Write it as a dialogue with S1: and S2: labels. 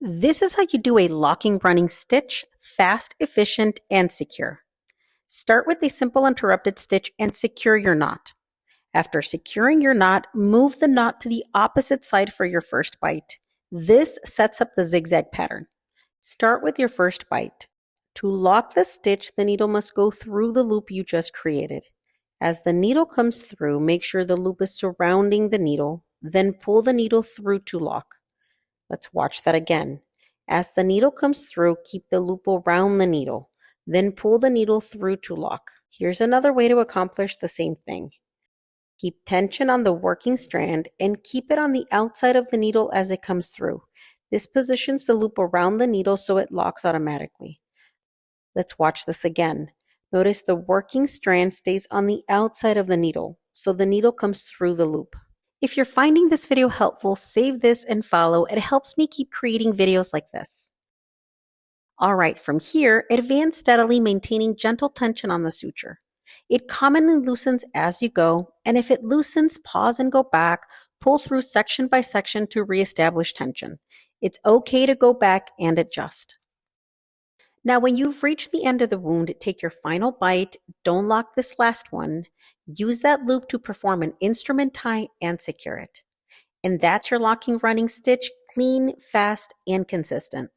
S1: This is how you do a locking running stitch, fast, efficient, and secure. Start with a simple interrupted stitch and secure your knot. After securing your knot, move the knot to the opposite side for your first bite. This sets up the zigzag pattern. Start with your first bite. To lock the stitch, the needle must go through the loop you just created. As the needle comes through, make sure the loop is surrounding the needle, then pull the needle through to lock. Let's watch that again. As the needle comes through, keep the loop around the needle, then pull the needle through to lock. Here's another way to accomplish the same thing. Keep tension on the working strand and keep it on the outside of the needle as it comes through. This positions the loop around the needle so it locks automatically. Let's watch this again. Notice the working strand stays on the outside of the needle, so the needle comes through the loop. If you're finding this video helpful, save this and follow. It helps me keep creating videos like this. All right, from here, advance steadily, maintaining gentle tension on the suture. It commonly loosens as you go, and if it loosens, pause and go back, pull through section by section to reestablish tension. It's okay to go back and adjust. Now, when you've reached the end of the wound, take your final bite. Don't lock this last one. Use that loop to perform an instrument tie and secure it. And that's your locking running stitch, clean, fast, and consistent.